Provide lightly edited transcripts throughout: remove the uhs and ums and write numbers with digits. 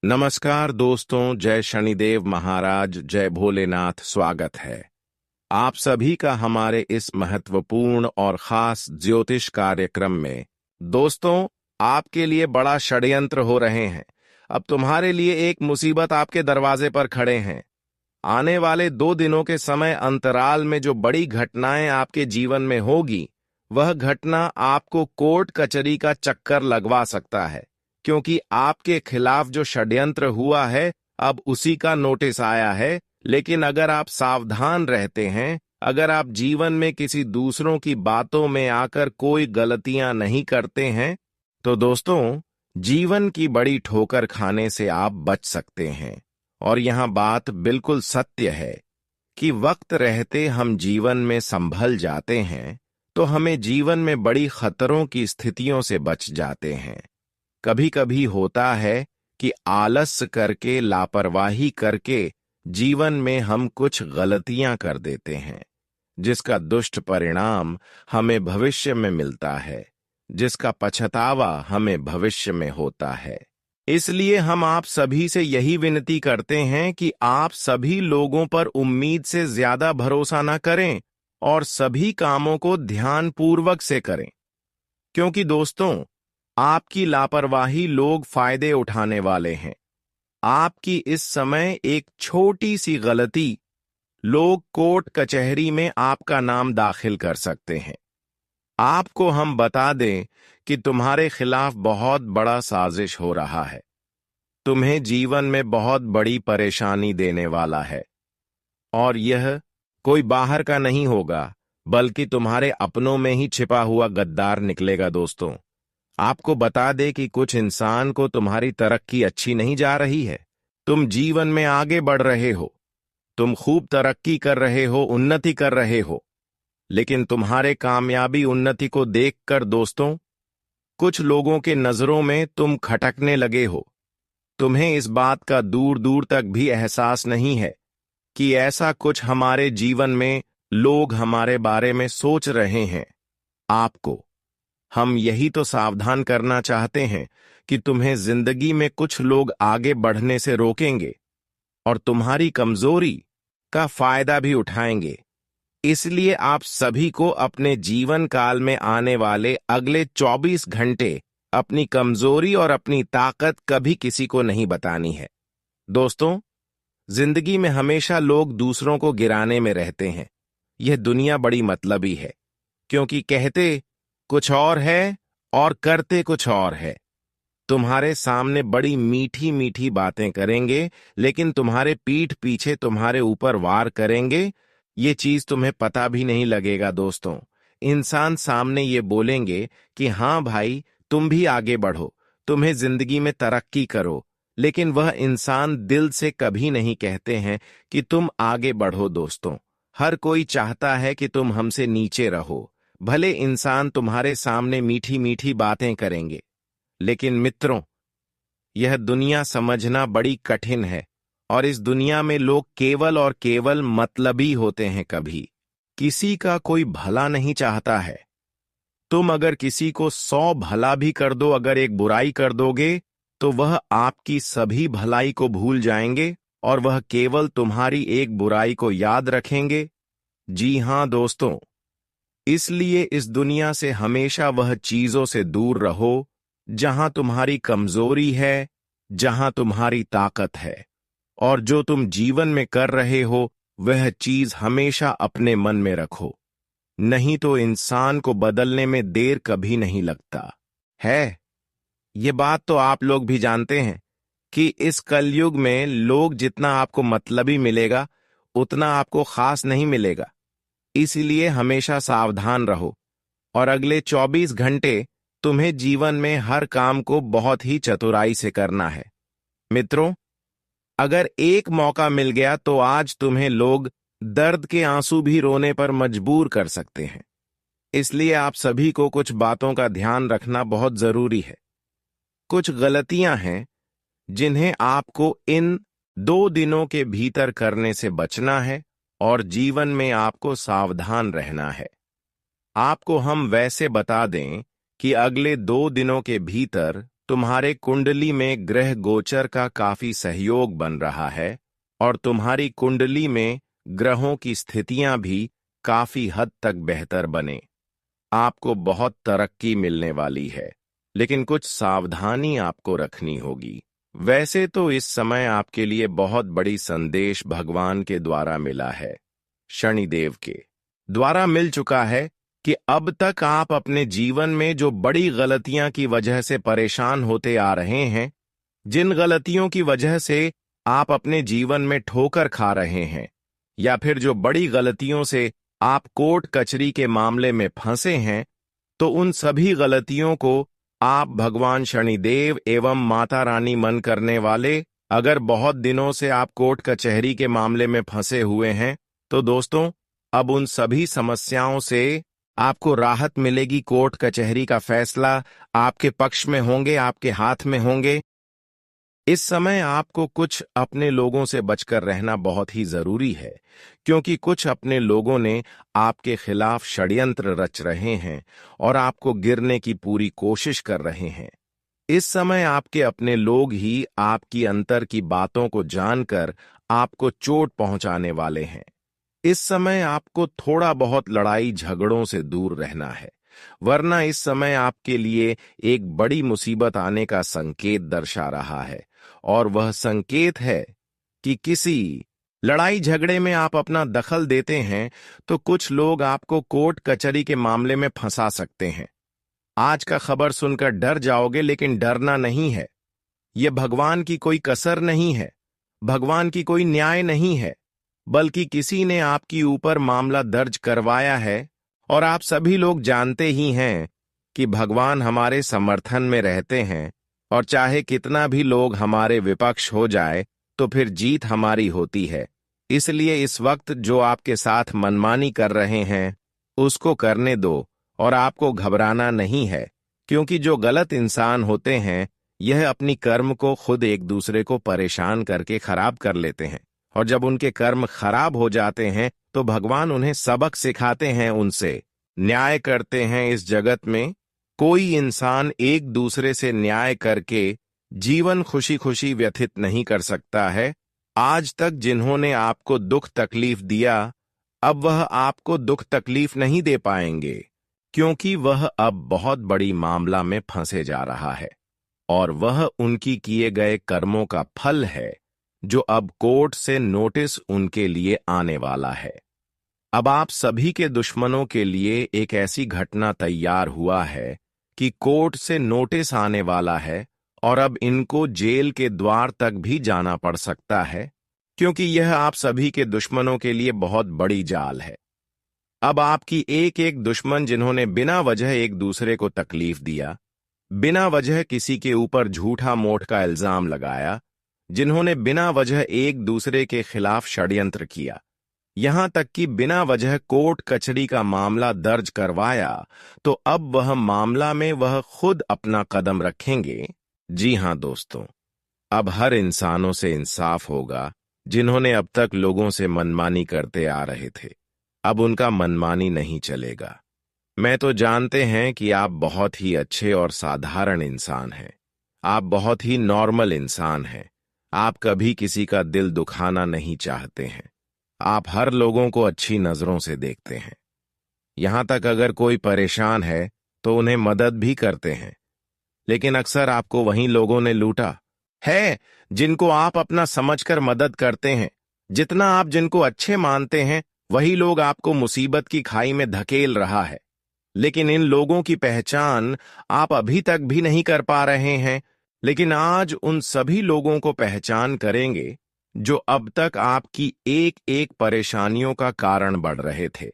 नमस्कार दोस्तों, जय शनिदेव महाराज, जय भोलेनाथ। स्वागत है आप सभी का हमारे इस महत्वपूर्ण और खास ज्योतिष कार्यक्रम में। दोस्तों, आपके लिए बड़ा षड्यंत्र हो रहे हैं। अब तुम्हारे लिए एक मुसीबत आपके दरवाजे पर खड़े हैं। आने वाले 2 दिनों के समय अंतराल में जो बड़ी घटनाएं आपके जीवन में होगी, वह घटना आपको कोर्ट कचहरी का चक्कर लगवा सकता है, क्योंकि आपके खिलाफ जो षड्यंत्र हुआ है अब उसी का नोटिस आया है। लेकिन अगर आप सावधान रहते हैं, अगर आप जीवन में किसी दूसरों की बातों में आकर कोई गलतियां नहीं करते हैं, तो दोस्तों, जीवन की बड़ी ठोकर खाने से आप बच सकते हैं। और यहां बात बिल्कुल सत्य है कि वक्त रहते हम जीवन में संभल जाते हैं तो हमें जीवन में बड़ी खतरों की स्थितियों से बच जाते हैं। कभी कभी होता है कि आलस्य करके, लापरवाही करके जीवन में हम कुछ गलतियां कर देते हैं, जिसका दुष्ट परिणाम हमें भविष्य में मिलता है, जिसका पछतावा हमें भविष्य में होता है। इसलिए हम आप सभी से यही विनती करते हैं कि आप सभी लोगों पर उम्मीद से ज्यादा भरोसा न करें और सभी कामों को ध्यानपूर्वक से करें, क्योंकि दोस्तों, आपकी लापरवाही लोग फायदे उठाने वाले हैं। आपकी इस समय एक छोटी सी गलती लोग कोर्ट कचहरी में आपका नाम दाखिल कर सकते हैं। आपको हम बता दें कि तुम्हारे खिलाफ बहुत बड़ा साजिश हो रहा है। तुम्हें जीवन में बहुत बड़ी परेशानी देने वाला है, और यह कोई बाहर का नहीं होगा, बल्कि तुम्हारे अपनों में ही छिपा हुआ गद्दार निकलेगा। दोस्तों, आपको बता दे कि कुछ इंसान को तुम्हारी तरक्की अच्छी नहीं जा रही है। तुम जीवन में आगे बढ़ रहे हो, तुम खूब तरक्की कर रहे हो, उन्नति कर रहे हो, लेकिन तुम्हारे कामयाबी उन्नति को देखकर दोस्तों, कुछ लोगों के नजरों में तुम खटकने लगे हो। तुम्हें इस बात का दूर दूर तक भी एहसास नहीं है कि ऐसा कुछ हमारे जीवन में लोग हमारे बारे में सोच रहे हैं। आपको हम यही तो सावधान करना चाहते हैं कि तुम्हें जिंदगी में कुछ लोग आगे बढ़ने से रोकेंगे और तुम्हारी कमजोरी का फायदा भी उठाएंगे। इसलिए आप सभी को अपने जीवन काल में आने वाले अगले 24 घंटे अपनी कमजोरी और अपनी ताकत कभी किसी को नहीं बतानी है। दोस्तों, जिंदगी में हमेशा लोग दूसरों को गिराने में रहते हैं। यह दुनिया बड़ी मतलबी है, क्योंकि कहते कुछ और है और करते कुछ और है। तुम्हारे सामने बड़ी मीठी मीठी बातें करेंगे, लेकिन तुम्हारे पीठ पीछे तुम्हारे ऊपर वार करेंगे। ये चीज तुम्हें पता भी नहीं लगेगा। दोस्तों, इंसान सामने ये बोलेंगे कि हाँ भाई, तुम भी आगे बढ़ो, तुम्हें जिंदगी में तरक्की करो, लेकिन वह इंसान दिल से कभी नहीं कहते हैं कि तुम आगे बढ़ो। दोस्तों, हर कोई चाहता है कि तुम हमसे नीचे रहो। भले इंसान तुम्हारे सामने मीठी मीठी बातें करेंगे, लेकिन मित्रों, यह दुनिया समझना बड़ी कठिन है, और इस दुनिया में लोग केवल और केवल मतलबी होते हैं। कभी किसी का कोई भला नहीं चाहता है। तुम अगर किसी को 100 भला भी कर दो, अगर एक बुराई कर दोगे, तो वह आपकी सभी भलाई को भूल जाएंगे और वह केवल तुम्हारी एक बुराई को याद रखेंगे। जी हां दोस्तों, इसलिए इस दुनिया से हमेशा वह चीजों से दूर रहो जहां तुम्हारी कमजोरी है, जहां तुम्हारी ताकत है, और जो तुम जीवन में कर रहे हो वह चीज हमेशा अपने मन में रखो। नहीं तो इंसान को बदलने में देर कभी नहीं लगता है। ये बात तो आप लोग भी जानते हैं कि इस कलयुग में लोग जितना आपको मतलबी मिलेगा, उतना आपको खास नहीं मिलेगा। इसीलिए हमेशा सावधान रहो, और अगले 24 घंटे तुम्हें जीवन में हर काम को बहुत ही चतुराई से करना है। मित्रों, अगर एक मौका मिल गया तो आज तुम्हें लोग दर्द के आंसू भी रोने पर मजबूर कर सकते हैं। इसलिए आप सभी को कुछ बातों का ध्यान रखना बहुत जरूरी है। कुछ गलतियां हैं जिन्हें आपको इन 2 दिनों के भीतर करने से बचना है, और जीवन में आपको सावधान रहना है। आपको हम वैसे बता दें कि अगले 2 दिनों के भीतर तुम्हारे कुंडली में ग्रह गोचर का काफी सहयोग बन रहा है और तुम्हारी कुंडली में ग्रहों की स्थितियां भी काफी हद तक बेहतर बने। आपको बहुत तरक्की मिलने वाली है, लेकिन कुछ सावधानी आपको रखनी होगी। वैसे तो इस समय आपके लिए बहुत बड़ी संदेश भगवान के द्वारा मिला है, शनिदेव के द्वारा मिल चुका है कि अब तक आप अपने जीवन में जो बड़ी गलतियां की वजह से परेशान होते आ रहे हैं, जिन गलतियों की वजह से आप अपने जीवन में ठोकर खा रहे हैं, या फिर जो बड़ी गलतियों से आप कोर्ट कचहरी के मामले में फंसे हैं, तो उन सभी गलतियों को आप भगवान शनिदेव एवं माता रानी मन करने वाले, अगर बहुत दिनों से आप कोर्ट कचहरी के मामले में फंसे हुए हैं, तो दोस्तों अब उन सभी समस्याओं से आपको राहत मिलेगी। कोर्ट कचहरी का फैसला आपके पक्ष में होंगे, आपके हाथ में होंगे। इस समय आपको कुछ अपने लोगों से बचकर रहना बहुत ही जरूरी है, क्योंकि कुछ अपने लोगों ने आपके खिलाफ षड्यंत्र रच रहे हैं और आपको गिरने की पूरी कोशिश कर रहे हैं। इस समय आपके अपने लोग ही आपकी अंतर की बातों को जानकर आपको चोट पहुंचाने वाले हैं। इस समय आपको थोड़ा बहुत लड़ाई झगड़ों से दूर रहना है, वरना इस समय आपके लिए एक बड़ी मुसीबत आने का संकेत दर्शा रहा है, और वह संकेत है कि किसी लड़ाई झगड़े में आप अपना दखल देते हैं तो कुछ लोग आपको कोर्ट कचहरी के मामले में फंसा सकते हैं। आज का खबर सुनकर डर जाओगे, लेकिन डरना नहीं है। यह भगवान की कोई कसर नहीं है, भगवान की कोई न्याय नहीं है, बल्कि किसी ने आपकी ऊपर मामला दर्ज करवाया है। और आप सभी लोग जानते ही हैं कि भगवान हमारे समर्थन में रहते हैं, और चाहे कितना भी लोग हमारे विपक्ष हो जाए तो फिर जीत हमारी होती है। इसलिए इस वक्त जो आपके साथ मनमानी कर रहे हैं उसको करने दो, और आपको घबराना नहीं है, क्योंकि जो गलत इंसान होते हैं यह अपनी कर्म को खुद एक दूसरे को परेशान करके खराब कर लेते हैं, और जब उनके कर्म खराब हो जाते हैं तो भगवान उन्हें सबक सिखाते हैं, उनसे न्याय करते हैं। इस जगत में कोई इंसान एक दूसरे से न्याय करके जीवन खुशी खुशी व्यतीत नहीं कर सकता है। आज तक जिन्होंने आपको दुख तकलीफ दिया, अब वह आपको दुख तकलीफ नहीं दे पाएंगे, क्योंकि वह अब बहुत बड़ी मामला में फंसे जा रहा है, और वह उनकी किए गए कर्मों का फल है, जो अब कोर्ट से नोटिस उनके लिए आने वाला है। अब आप सभी के दुश्मनों के लिए एक ऐसी घटना तैयार हुआ है कि कोर्ट से नोटिस आने वाला है, और अब इनको जेल के द्वार तक भी जाना पड़ सकता है, क्योंकि यह आप सभी के दुश्मनों के लिए बहुत बड़ी जाल है। अब आपकी एक एक दुश्मन जिन्होंने बिना वजह एक दूसरे को तकलीफ दिया, बिना वजह किसी के ऊपर झूठा मोट का इल्जाम लगाया, जिन्होंने बिना वजह एक दूसरे के खिलाफ षड्यंत्र किया, यहां तक कि बिना वजह कोर्ट कचहरी का मामला दर्ज करवाया, तो अब वह मामला में वह खुद अपना कदम रखेंगे। जी हां दोस्तों, अब हर इंसानों से इंसाफ होगा। जिन्होंने अब तक लोगों से मनमानी करते आ रहे थे, अब उनका मनमानी नहीं चलेगा। मैं तो जानते हैं कि आप बहुत ही अच्छे और साधारण इंसान हैं, आप बहुत ही नॉर्मल इंसान हैं। आप कभी किसी का दिल दुखाना नहीं चाहते हैं, आप हर लोगों को अच्छी नजरों से देखते हैं। यहां तक अगर कोई परेशान है तो उन्हें मदद भी करते हैं, लेकिन अक्सर आपको वहीं लोगों ने लूटा है जिनको आप अपना समझकर मदद करते हैं। जितना आप जिनको अच्छे मानते हैं, वही लोग आपको मुसीबत की खाई में धकेल रहा है। लेकिन इन लोगों की पहचान आप अभी तक भी नहीं कर पा रहे हैं, लेकिन आज उन सभी लोगों को पहचान करेंगे जो अब तक आपकी एक एक परेशानियों का कारण बढ़ रहे थे।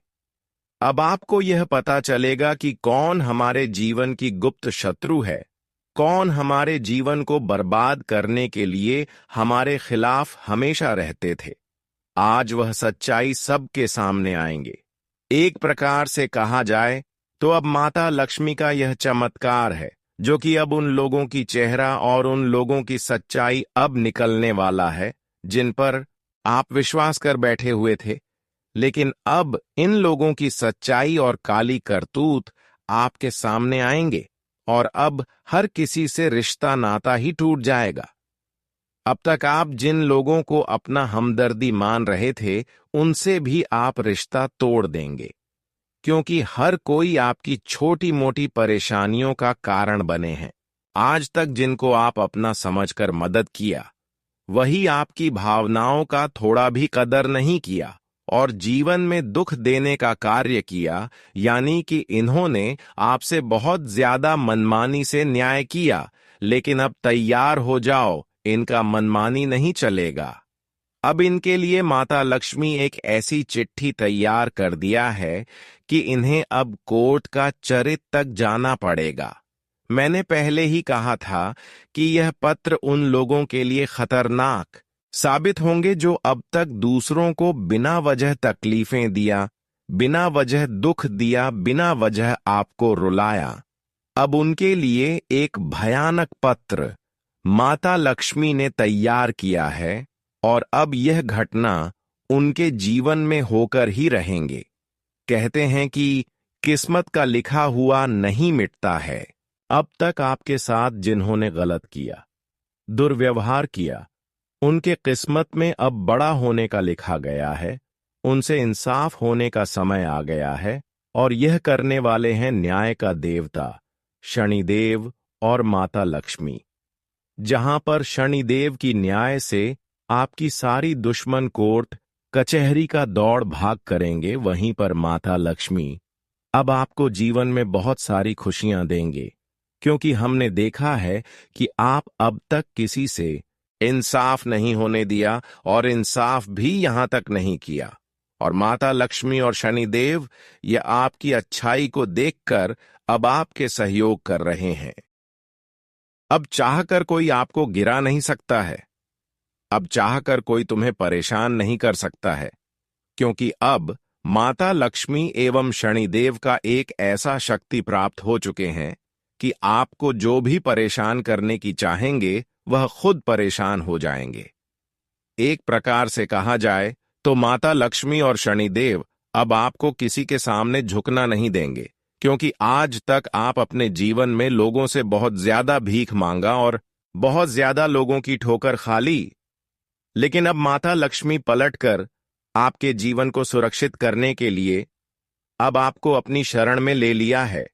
अब आपको यह पता चलेगा कि कौन हमारे जीवन की गुप्त शत्रु है, कौन हमारे जीवन को बर्बाद करने के लिए हमारे खिलाफ हमेशा रहते थे। आज वह सच्चाई सबके सामने आएंगे। एक प्रकार से कहा जाए तो अब माता लक्ष्मी का यह चमत्कार है, जो कि अब उन लोगों की चेहरा और उन लोगों की सच्चाई अब निकलने वाला है जिन पर आप विश्वास कर बैठे हुए थे। लेकिन अब इन लोगों की सच्चाई और काली करतूत आपके सामने आएंगे, और अब हर किसी से रिश्ता नाता ही टूट जाएगा। अब तक आप जिन लोगों को अपना हमदर्दी मान रहे थे, उनसे भी आप रिश्ता तोड़ देंगे, क्योंकि हर कोई आपकी छोटी मोटी परेशानियों का कारण बने हैं। आज तक जिनको आप अपना समझकर मदद किया, वही आपकी भावनाओं का थोड़ा भी कदर नहीं किया और जीवन में दुख देने का कार्य किया, यानी कि इन्होंने आपसे बहुत ज्यादा मनमानी से न्याय किया। लेकिन अब तैयार हो जाओ, इनका मनमानी नहीं चलेगा। अब इनके लिए माता लक्ष्मी एक ऐसी चिट्ठी तैयार कर दिया है कि इन्हें अब कोर्ट का चरित तक जाना पड़ेगा। मैंने पहले ही कहा था कि यह पत्र उन लोगों के लिए खतरनाक साबित होंगे जो अब तक दूसरों को बिना वजह तकलीफें दिया, बिना वजह दुख दिया, बिना वजह आपको रुलाया। अब उनके लिए एक भयानक पत्र माता लक्ष्मी ने तैयार किया है और अब यह घटना उनके जीवन में होकर ही रहेंगे। कहते हैं कि किस्मत का लिखा हुआ नहीं मिटता है। अब तक आपके साथ जिन्होंने गलत किया, दुर्व्यवहार किया, उनके किस्मत में अब बड़ा होने का लिखा गया है। उनसे इंसाफ होने का समय आ गया है और यह करने वाले हैं न्याय का देवता शनिदेव और माता लक्ष्मी। जहां पर शनिदेव की न्याय से आपकी सारी दुश्मन कोर्ट कचहरी का दौड़ भाग करेंगे, वहीं पर माता लक्ष्मी अब आपको जीवन में बहुत सारी खुशियां देंगे, क्योंकि हमने देखा है कि आप अब तक किसी से इंसाफ नहीं होने दिया और इंसाफ भी यहां तक नहीं किया। और माता लक्ष्मी और शनिदेव ये आपकी अच्छाई को देखकर अब आपके सहयोग कर रहे हैं। अब चाहकर कोई आपको गिरा नहीं सकता है, अब चाहकर कोई तुम्हें परेशान नहीं कर सकता है, क्योंकि अब माता लक्ष्मी एवं शनिदेव का एक ऐसा शक्ति प्राप्त हो चुके हैं कि आपको जो भी परेशान करने की चाहेंगे, वह खुद परेशान हो जाएंगे। एक प्रकार से कहा जाए तो माता लक्ष्मी और शनिदेव अब आपको किसी के सामने झुकना नहीं देंगे, क्योंकि आज तक आप अपने जीवन में लोगों से बहुत ज्यादा भीख मांगा और बहुत ज्यादा लोगों की ठोकर खा ली। लेकिन अब माता लक्ष्मी पलटकर आपके जीवन को सुरक्षित करने के लिए अब आपको अपनी शरण में ले लिया है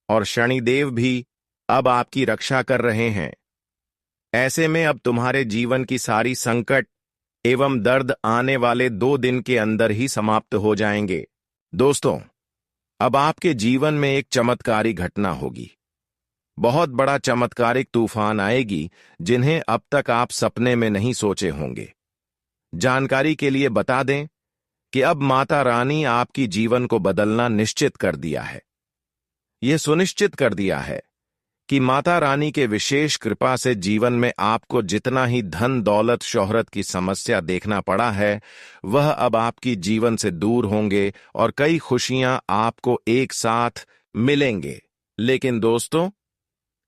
और शनिदेव भी अब आपकी रक्षा कर रहे हैं। ऐसे में अब तुम्हारे जीवन की सारी संकट एवं दर्द आने वाले 2 दिन के अंदर ही समाप्त हो जाएंगे। दोस्तों, अब आपके जीवन में एक चमत्कारी घटना होगी। बहुत बड़ा चमत्कारिक तूफान आएगी, जिन्हें अब तक आप सपने में नहीं सोचे होंगे। जानकारी के लिए बता दें कि अब माता रानी आपकी जीवन को बदलना निश्चित कर दिया है। यह सुनिश्चित कर दिया है कि माता रानी के विशेष कृपा से जीवन में आपको जितना ही धन दौलत शोहरत की समस्या देखना पड़ा है, वह अब आपकी जीवन से दूर होंगे और कई खुशियां आपको एक साथ मिलेंगे। लेकिन दोस्तों,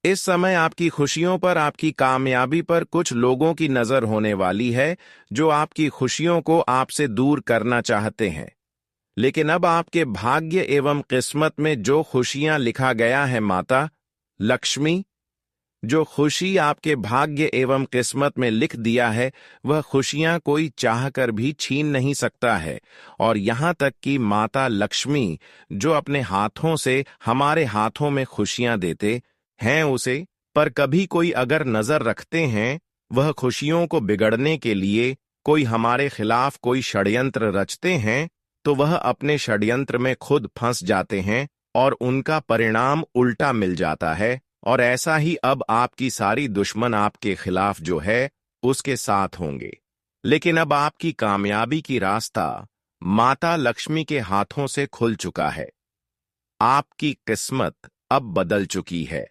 इस समय आपकी खुशियों पर, आपकी कामयाबी पर कुछ लोगों की नजर होने वाली है, जो आपकी खुशियों को आपसे दूर करना चाहते हैं। लेकिन अब आपके भाग्य एवं किस्मत में जो खुशियां लिखा गया है, माता लक्ष्मी जो खुशी आपके भाग्य एवं किस्मत में लिख दिया है, वह खुशियां कोई चाहकर भी छीन नहीं सकता है। और यहां तक कि माता लक्ष्मी जो अपने हाथों से हमारे हाथों में खुशियां देते हैं उसे, पर कभी कोई अगर नजर रखते हैं, वह खुशियों को बिगड़ने के लिए कोई हमारे खिलाफ कोई षड्यंत्र रचते हैं, तो वह अपने षड्यंत्र में खुद फंस जाते हैं और उनका परिणाम उल्टा मिल जाता है। और ऐसा ही अब आपकी सारी दुश्मन आपके खिलाफ जो है, उसके साथ होंगे। लेकिन अब आपकी कामयाबी की रास्ता माता लक्ष्मी के हाथों से खुल चुका है। आपकी किस्मत अब बदल चुकी है।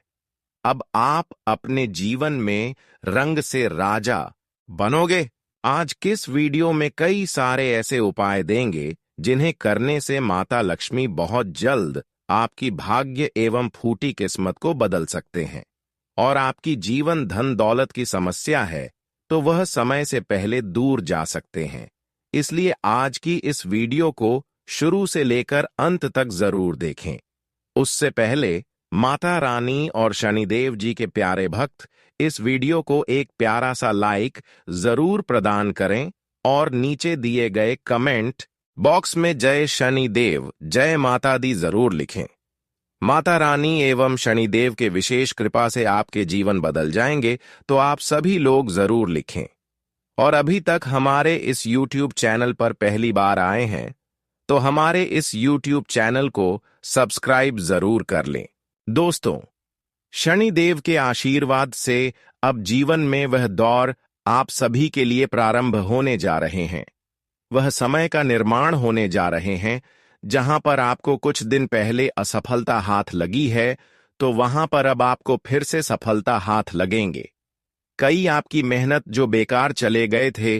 अब आप अपने जीवन में रंग से राजा बनोगे। आज किस वीडियो में कई सारे ऐसे उपाय देंगे, जिन्हें करने से माता लक्ष्मी बहुत जल्द आपकी भाग्य एवं फूटी किस्मत को बदल सकते हैं। और आपकी जीवन धन दौलत की समस्या है, तो वह समय से पहले दूर जा सकते हैं। इसलिए आज की इस वीडियो को शुरू से लेकर अंत तक जरूर देखें। उससे पहले माता रानी और शनिदेव जी के प्यारे भक्त इस वीडियो को एक प्यारा सा लाइक जरूर प्रदान करें और नीचे दिए गए कमेंट बॉक्स में जय शनिदेव जय माता दी जरूर लिखें। माता रानी एवं शनिदेव के विशेष कृपा से आपके जीवन बदल जाएंगे, तो आप सभी लोग जरूर लिखें। और अभी तक हमारे इस YouTube चैनल पर पहली बार आए हैं तो हमारे इस YouTube चैनल को सब्सक्राइब जरूर कर लें। दोस्तों, शनिदेव के आशीर्वाद से अब जीवन में वह दौर आप सभी के लिए प्रारंभ होने जा रहे हैं। वह समय का निर्माण होने जा रहे हैं जहां पर आपको कुछ दिन पहले असफलता हाथ लगी है, तो वहां पर अब आपको फिर से सफलता हाथ लगेंगे। कई आपकी मेहनत जो बेकार चले गए थे,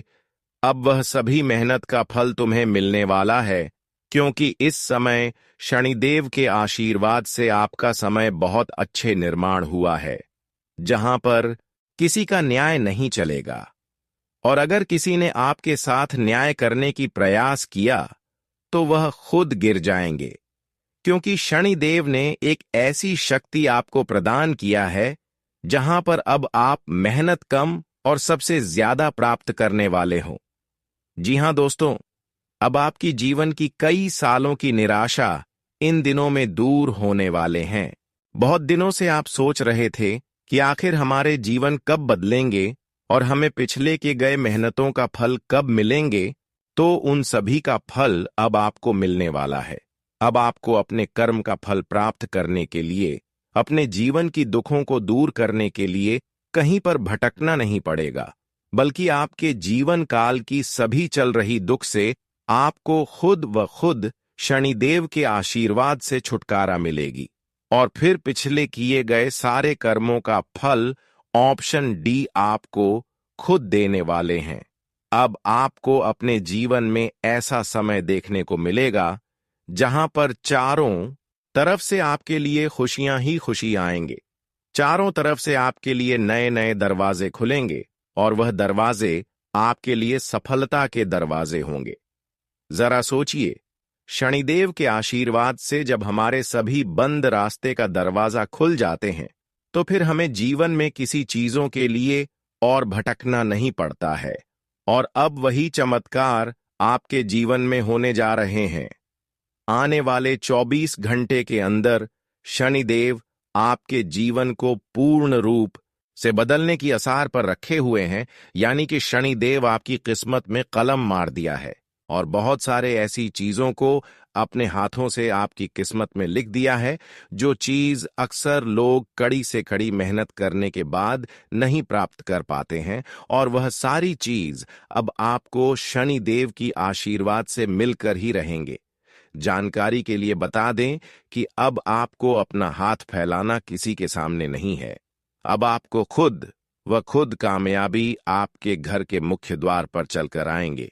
अब वह सभी मेहनत का फल तुम्हें मिलने वाला है, क्योंकि इस समय शनिदेव के आशीर्वाद से आपका समय बहुत अच्छे निर्माण हुआ है, जहां पर किसी का न्याय नहीं चलेगा। और अगर किसी ने आपके साथ न्याय करने की प्रयास किया तो वह खुद गिर जाएंगे, क्योंकि शनिदेव ने एक ऐसी शक्ति आपको प्रदान किया है जहां पर अब आप मेहनत कम और सबसे ज्यादा प्राप्त करने वाले हो। जी हां दोस्तों, अब आपकी जीवन की कई सालों की निराशा इन दिनों में दूर होने वाले हैं। बहुत दिनों से आप सोच रहे थे कि आखिर हमारे जीवन कब बदलेंगे और हमें पिछले के गए मेहनतों का फल कब मिलेंगे, तो उन सभी का फल अब आपको मिलने वाला है। अब आपको अपने कर्म का फल प्राप्त करने के लिए, अपने जीवन की दुखों को दूर करने के लिए कहीं पर भटकना नहीं पड़ेगा, बल्कि आपके जीवन काल की सभी चल रही दुख से आपको खुद व खुद शनिदेव के आशीर्वाद से छुटकारा मिलेगी। और फिर पिछले किए गए सारे कर्मों का फल ऑप्शन डी आपको खुद देने वाले हैं। अब आपको अपने जीवन में ऐसा समय देखने को मिलेगा जहां पर चारों तरफ से आपके लिए खुशियां ही खुशी आएंगे। चारों तरफ से आपके लिए नए नए दरवाजे खुलेंगे और वह दरवाजे आपके लिए सफलता के दरवाजे होंगे। जरा सोचिए, शनिदेव के आशीर्वाद से जब हमारे सभी बंद रास्ते का दरवाजा खुल जाते हैं, तो फिर हमें जीवन में किसी चीजों के लिए और भटकना नहीं पड़ता है। और अब वही चमत्कार आपके जीवन में होने जा रहे हैं। आने वाले 24 घंटे के अंदर शनिदेव आपके जीवन को पूर्ण रूप से बदलने की आसार पर रखे हुए हैं, यानी कि शनिदेव आपकी किस्मत में कलम मार दिया है और बहुत सारे ऐसी चीजों को अपने हाथों से आपकी किस्मत में लिख दिया है, जो चीज अक्सर लोग कड़ी से कड़ी मेहनत करने के बाद नहीं प्राप्त कर पाते हैं, और वह सारी चीज अब आपको शनिदेव की आशीर्वाद से मिलकर ही रहेंगे। जानकारी के लिए बता दें कि अब आपको अपना हाथ फैलाना किसी के सामने नहीं है। अब आपको खुद कामयाबी आपके घर के मुख्य द्वार पर चलकर आएंगे।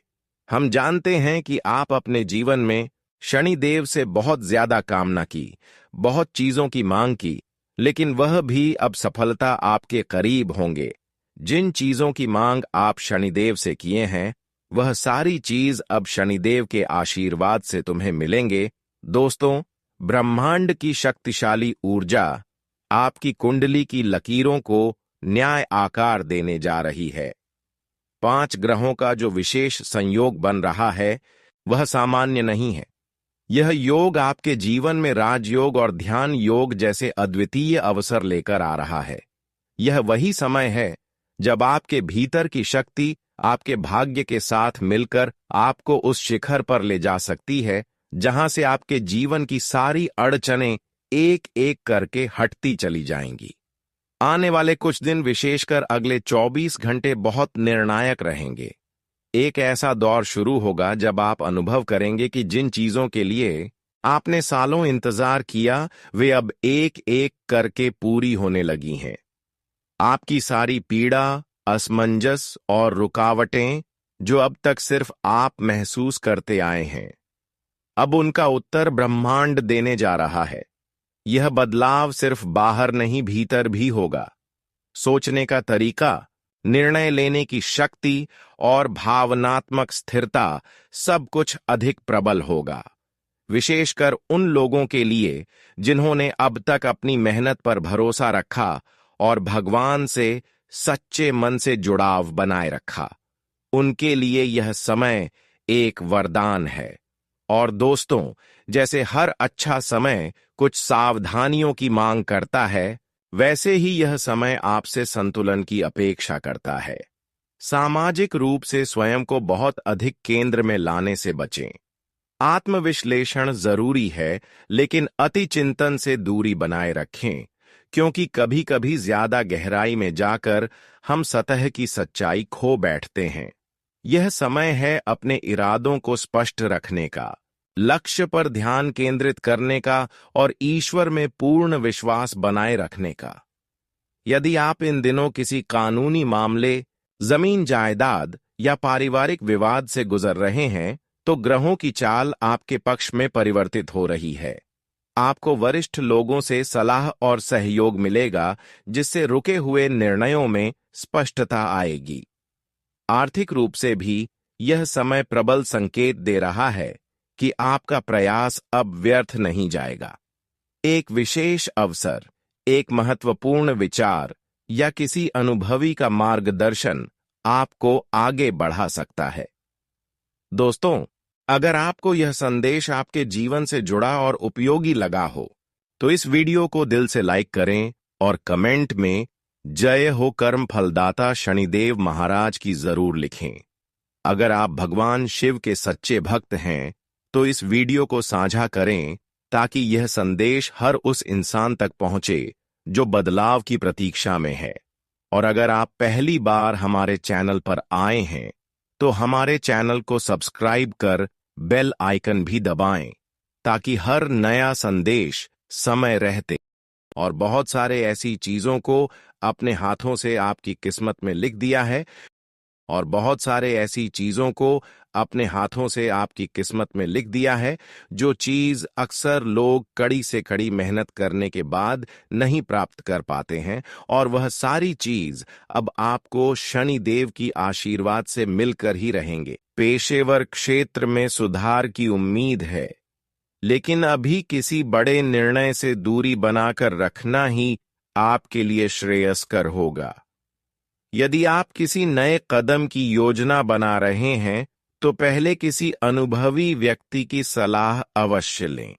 हम जानते हैं कि आप अपने जीवन में शनिदेव से बहुत ज्यादा कामना की, बहुत चीजों की मांग की, लेकिन वह भी अब सफलता आपके करीब होंगे। जिन चीजों की मांग आप शनिदेव से किए हैं, वह सारी चीज अब शनिदेव के आशीर्वाद से तुम्हें मिलेंगे। दोस्तों, ब्रह्मांड की शक्तिशाली ऊर्जा आपकी कुंडली की लकीरों को न्याय आकार देने जा रही है। 5 ग्रहों का जो विशेष संयोग बन रहा है, वह सामान्य नहीं है। यह योग आपके जीवन में राजयोग और ध्यान योग जैसे अद्वितीय अवसर लेकर आ रहा है। यह वही समय है जब आपके भीतर की शक्ति आपके भाग्य के साथ मिलकर आपको उस शिखर पर ले जा सकती है, जहां से आपके जीवन की सारी अड़चनें एक एक करके हटती चली जाएंगी। आने वाले कुछ दिन, विशेषकर अगले 24 घंटे, बहुत निर्णायक रहेंगे। एक ऐसा दौर शुरू होगा जब आप अनुभव करेंगे कि जिन चीजों के लिए आपने सालों इंतजार किया, वे अब एक एक करके पूरी होने लगी हैं। आपकी सारी पीड़ा, असमंजस और रुकावटें जो अब तक सिर्फ आप महसूस करते आए हैं, अब उनका उत्तर ब्रह्मांड देने जा रहा है। यह बदलाव सिर्फ बाहर नहीं, भीतर भी होगा। सोचने का तरीका, निर्णय लेने की शक्ति और भावनात्मक स्थिरता, सब कुछ अधिक प्रबल होगा। विशेषकर उन लोगों के लिए जिन्होंने अब तक अपनी मेहनत पर भरोसा रखा और भगवान से सच्चे मन से जुड़ाव बनाए रखा। उनके लिए यह समय एक वरदान है। और दोस्तों, जैसे हर अच्छा समय कुछ सावधानियों की मांग करता है, वैसे ही यह समय आपसे संतुलन की अपेक्षा करता है। सामाजिक रूप से स्वयं को बहुत अधिक केंद्र में लाने से बचें। आत्मविश्लेषण जरूरी है, लेकिन अति चिंतन से दूरी बनाए रखें, क्योंकि कभी कभी ज्यादा गहराई में जाकर हम सतह की सच्चाई खो बैठते हैं। यह समय है अपने इरादों को स्पष्ट रखने का, लक्ष्य पर ध्यान केंद्रित करने का और ईश्वर में पूर्ण विश्वास बनाए रखने का। यदि आप इन दिनों किसी कानूनी मामले, जमीन जायदाद या पारिवारिक विवाद से गुजर रहे हैं, तो ग्रहों की चाल आपके पक्ष में परिवर्तित हो रही है। आपको वरिष्ठ लोगों से सलाह और सहयोग मिलेगा, जिससे रुके हुए निर्णयों में स्पष्टता आएगी। आर्थिक रूप से भी यह समय प्रबल संकेत दे रहा है कि आपका प्रयास अब व्यर्थ नहीं जाएगा। एक विशेष अवसर, एक महत्वपूर्ण विचार या किसी अनुभवी का मार्गदर्शन आपको आगे बढ़ा सकता है। दोस्तों, अगर आपको यह संदेश आपके जीवन से जुड़ा और उपयोगी लगा हो, तो इस वीडियो को दिल से लाइक करें और कमेंट में जय हो कर्म फलदाता शनिदेव महाराज की जरूर लिखें। अगर आप भगवान शिव के सच्चे भक्त हैं, तो इस वीडियो को साझा करें ताकि यह संदेश हर उस इंसान तक पहुंचे जो बदलाव की प्रतीक्षा में है। और अगर आप पहली बार हमारे चैनल पर आए हैं, तो हमारे चैनल को सब्सक्राइब कर बेल आइकन भी दबाएं, ताकि हर नया संदेश समय रहते और बहुत सारे ऐसी चीजों को अपने हाथों से आपकी किस्मत में लिख दिया है और बहुत सारे ऐसी चीजों को अपने हाथों से आपकी किस्मत में लिख दिया है, जो चीज अक्सर लोग कड़ी से कड़ी मेहनत करने के बाद नहीं प्राप्त कर पाते हैं, और वह सारी चीज अब आपको शनि देव की आशीर्वाद से मिलकर ही रहेंगे। पेशेवर क्षेत्र में सुधार की उम्मीद है, लेकिन अभी किसी बड़े निर्णय से दूरी बनाकर रखना ही आपके लिए श्रेयस्कर होगा। यदि आप किसी नए कदम की योजना बना रहे हैं, तो पहले किसी अनुभवी व्यक्ति की सलाह अवश्य लें।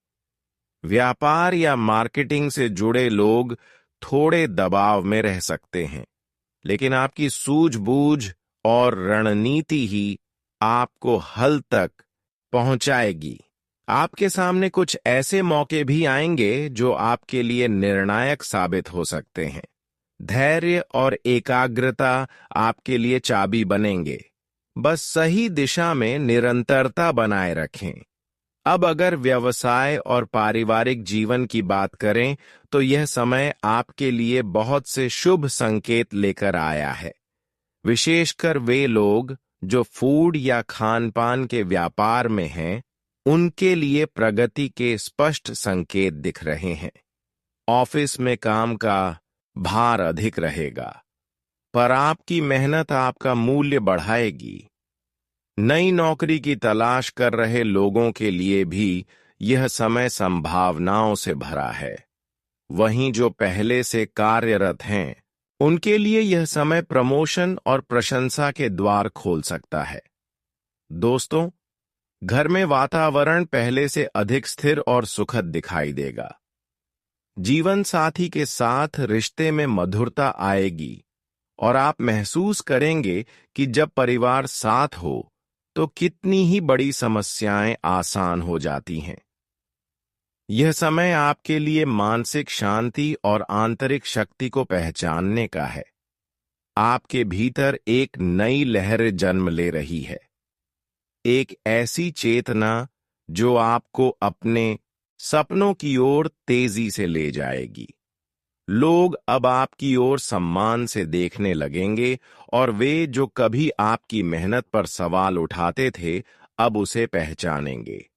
व्यापार या मार्केटिंग से जुड़े लोग थोड़े दबाव में रह सकते हैं, लेकिन आपकी सूझबूझ और रणनीति ही आपको हल तक पहुंचाएगी। आपके सामने कुछ ऐसे मौके भी आएंगे जो आपके लिए निर्णायक साबित हो सकते हैं। धैर्य और एकाग्रता आपके लिए चाबी बनेंगे। बस सही दिशा में निरंतरता बनाए रखें। अब अगर व्यवसाय और पारिवारिक जीवन की बात करें, तो यह समय आपके लिए बहुत से शुभ संकेत लेकर आया है। विशेषकर वे लोग जो फूड या खान-पान के व्यापार में हैं, उनके लिए प्रगति के स्पष्ट संकेत दिख रहे हैं। ऑफिस में काम का भार अधिक रहेगा, पर आपकी मेहनत आपका मूल्य बढ़ाएगी। नई नौकरी की तलाश कर रहे लोगों के लिए भी यह समय संभावनाओं से भरा है। वहीं जो पहले से कार्यरत हैं, उनके लिए यह समय प्रमोशन और प्रशंसा के द्वार खोल सकता है। दोस्तों, घर में वातावरण पहले से अधिक स्थिर और सुखद दिखाई देगा। जीवन साथी के साथ रिश्ते में मधुरता आएगी और आप महसूस करेंगे कि जब परिवार साथ हो, तो कितनी ही बड़ी समस्याएं आसान हो जाती हैं। यह समय आपके लिए मानसिक शांति और आंतरिक शक्ति को पहचानने का है। आपके भीतर एक नई लहर जन्म ले रही है, एक ऐसी चेतना जो आपको अपने सपनों की ओर तेजी से ले जाएगी। लोग अब आपकी ओर सम्मान से देखने लगेंगे और वे जो कभी आपकी मेहनत पर सवाल उठाते थे, अब उसे पहचानेंगे।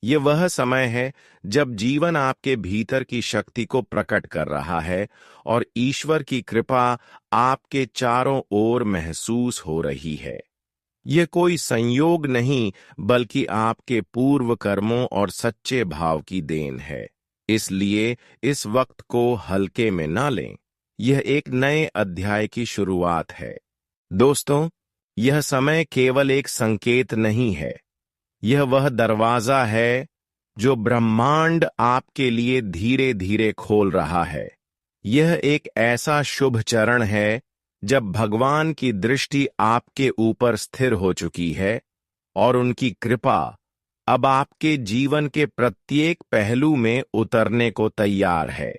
ये वह समय है जब जीवन आपके भीतर की शक्ति को प्रकट कर रहा है और ईश्वर की कृपा आपके चारों ओर महसूस हो रही है। यह कोई संयोग नहीं, बल्कि आपके पूर्व कर्मों और सच्चे भाव की देन है। इसलिए इस वक्त को हल्के में ना लें। यह एक नए अध्याय की शुरुआत है। दोस्तों, यह समय केवल एक संकेत नहीं है। यह वह दरवाजा है जो ब्रह्मांड आपके लिए धीरे धीरे खोल रहा है। यह एक ऐसा शुभ चरण है जब भगवान की दृष्टि आपके ऊपर स्थिर हो चुकी है और उनकी कृपा अब आपके जीवन के प्रत्येक पहलू में उतरने को तैयार है।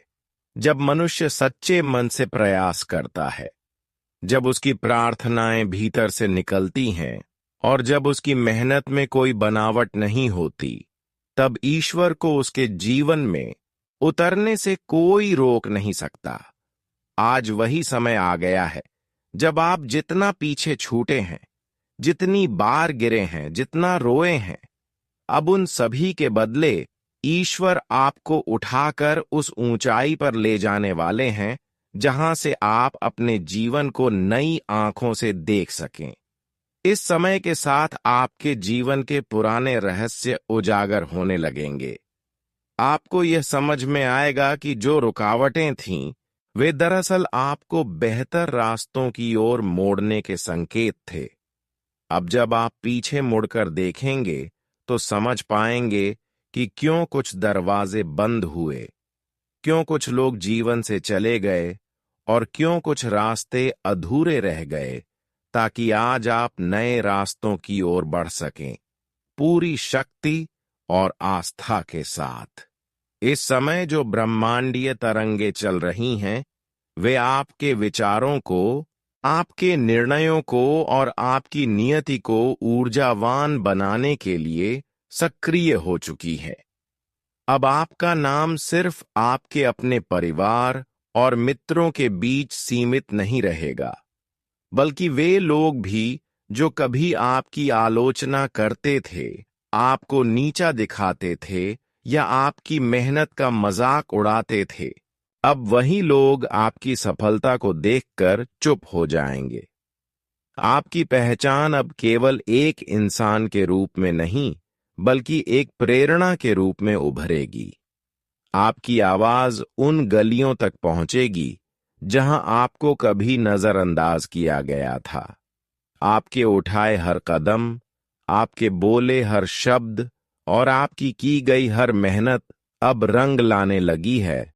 जब मनुष्य सच्चे मन से प्रयास करता है, जब उसकी प्रार्थनाएं भीतर से निकलती हैं और जब उसकी मेहनत में कोई बनावट नहीं होती, तब ईश्वर को उसके जीवन में उतरने से कोई रोक नहीं सकता। आज वही समय आ गया है जब आप जितना पीछे छूटे हैं, जितनी बार गिरे हैं, जितना रोए हैं, अब उन सभी के बदले ईश्वर आपको उठाकर उस ऊंचाई पर ले जाने वाले हैं जहां से आप अपने जीवन को नई आंखों से देख सकें। इस समय के साथ आपके जीवन के पुराने रहस्य उजागर होने लगेंगे। आपको यह समझ में आएगा कि जो रुकावटें थीं, वे दरअसल आपको बेहतर रास्तों की ओर मोड़ने के संकेत थे। अब जब आप पीछे मुड़कर देखेंगे तो समझ पाएंगे कि क्यों कुछ दरवाजे बंद हुए, क्यों कुछ लोग जीवन से चले गए और क्यों कुछ रास्ते अधूरे रह गए, ताकि आज आप नए रास्तों की ओर बढ़ सकें, पूरी शक्ति और आस्था के साथ। इस समय जो ब्रह्मांडीय तरंगे चल रही हैं, वे आपके विचारों को, आपके निर्णयों को और आपकी नियति को ऊर्जावान बनाने के लिए सक्रिय हो चुकी है। अब आपका नाम सिर्फ आपके अपने परिवार और मित्रों के बीच सीमित नहीं रहेगा, बल्कि वे लोग भी जो कभी आपकी आलोचना करते थे, आपको नीचा दिखाते थे या आपकी मेहनत का मजाक उड़ाते थे, अब वही लोग आपकी सफलता को देखकर चुप हो जाएंगे। आपकी पहचान अब केवल एक इंसान के रूप में नहीं, बल्कि एक प्रेरणा के रूप में उभरेगी। आपकी आवाज उन गलियों तक पहुंचेगी जहां आपको कभी नजरअंदाज किया गया था। आपके उठाए हर कदम, आपके बोले हर शब्द और आपकी की गई हर मेहनत अब रंग लाने लगी है